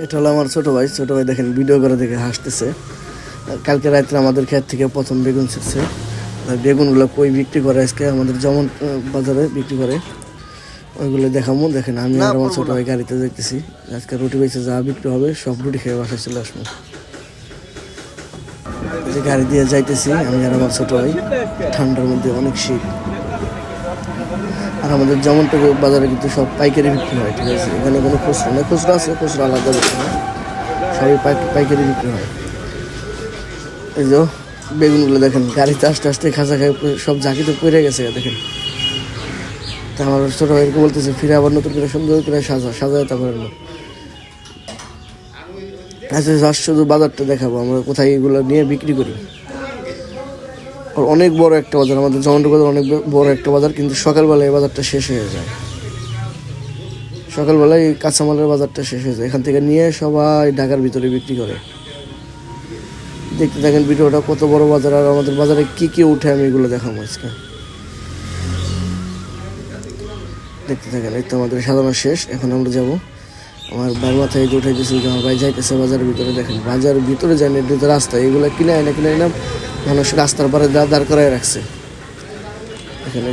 এটা হলো আমার ছোট ভাই দেখেন ভিডিও করে দেখে হাসতেছে। কালকে রাত্রে আমাদের ক্ষেত থেকে প্রথম বেগুন ছিটছে। বেগুনগুলো কই বিক্রি করে আজকে আমাদের যেমন বাজারে বিক্রি করে ওইগুলো দেখামো। দেখেন আমি আর আমার ছোট ভাই গাড়িতে দেখতেছি। আজকে রুটি বেঁচে যা বিক্রি হবে সব রুটি খেয়ে বাসায় চলে আসবো। যে গাড়ি দিয়ে যাইতেছি আমি আর আমার ছোট ভাই, ঠান্ডার মধ্যে অনেক শীত। আর আমাদের যেমনটুকু বাজারে কিন্তু সব পাইকারি বিক্রি হয়, ঠিক আছে। এখানে কোনো খুচরা নেই, খুচরা আছে, খুচরা আলাদা বিক্রি হয়, সবই পাইকারি বিক্রি হয়। এই যে বেগুনগুলো দেখেন গাড়িতে আস্তে আস্তে খাঁচা খাই সব ঝাঁকিতে পড়ে গেছে দেখেন। তা আমার ছোট ভাইকে বলতেছে ফিরে আবার নতুন করে সুন্দর করে সাজায় তারপরে না। আচ্ছা জাস্ট শুধু বাজারটা দেখাবো আমরা কোথায় এগুলো নিয়ে বিক্রি করি। আর অনেক বড় একটা বাজার, আমাদের জমন্ট বাজার অনেক বড় একটা বাজার, কিন্তু সকালবেলায় এই বাজারটা শেষ হয়ে যায়। সকালবেলায় এই কাঁচামালের বাজারটা শেষ হয়ে যায়, এখান থেকে নিয়ে সবাই ঢাকার ভিতরে বিক্রি করে। দেখতে থাকেন ভিডিওটা কত বড় বাজার আর আমাদের বাজারে কি কি উঠে আমি এগুলো দেখাবো আজকে। দেখতে থাকেন। এই তো আমাদের সাজানো শেষ, এখন আমরা যাবো। আমার ভাই মাথায় যে উঠে দিয়েছিল যে আমার ভাই যাইতেছে বাজারের ভিতরে। দেখেন বাজারের ভিতরে যায়নি, এটা তো রাস্তা, এগুলো কিনে না মানুষ রাস্তার পরে দাঁড় করাই রাখছে। এখানে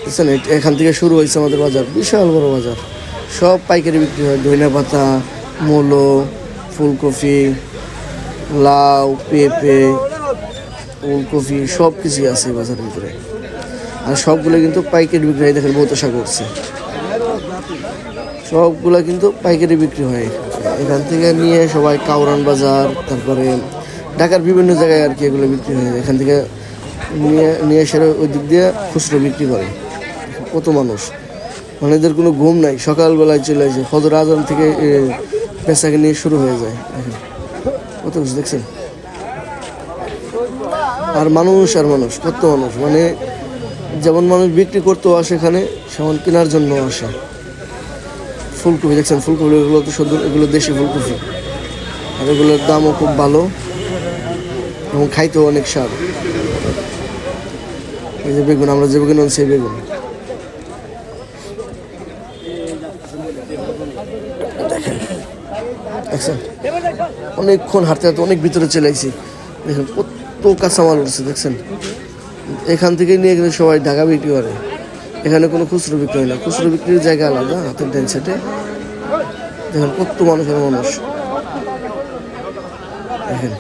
বুঝছেন, এখান থেকে শুরু হয়েছে আমাদের বাজার, বিশাল বড় বাজার, সব পাইকারি বিক্রি হয়। ধনিয়া পাতা, মূলো, ফুলকপি, লাউ, পেঁপে, ফুলকপি সব কিছুই আছে বাজারের ভিতরে। আর সবগুলো কিন্তু পাইকারি বিক্রি হয়। দেখেন বহুত আশা করছে, সবগুলো কিন্তু পাইকারি বিক্রি হয়। এখান থেকে নিয়ে সবাই কাউরান বাজার, তারপরে ঢাকার বিভিন্ন জায়গায় আর কি এগুলো বিক্রি হয়। এখান থেকে নিয়ে এসে ওই দিক দিয়ে খুচরো বিক্রি করে। কত মানুষ, মানে এদের কোনো ঘুম নাই, সকালবেলায় চলে আসে, ফজর আজান থেকে পেশাকে নিয়ে শুরু হয়ে যায়। দেখেন কত কিছু দেখছেন। আর মানুষ কত মানুষ, মানে যেমন মানুষ বিক্রি করতেও আসে এখানে, সেমন কেনার জন্য আসে। ফুলকপি দেখছেন, ফুলকপি এগুলো তো সুন্দর, এগুলো দেশি ফুলকপি, আর এগুলোর দামও খুব ভালো এবং খাইতেও অনেক স্বাদ। এই যে বেগুন, আমরা যে বেগুন আনছি সেই বেগুন দেখছেন। অনেকক্ষণ হাঁটতে অনেক ভিতরে চলে আসছি। দেখেন কত কাঁচামাল উঠছে দেখছেন। এখান থেকে নিয়ে গেলে সবাই ঢাকা বিক্রি করে, এখানে কোনো খুচরো বিক্রি হয় না। খুচরো বিক্রির জায়গা আলাদা, হাতের ডান সাইডে। দেখেন কত মানুষ দেখেন।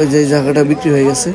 ওই যে জায়গাটা বিক্রি হয়ে গেছে।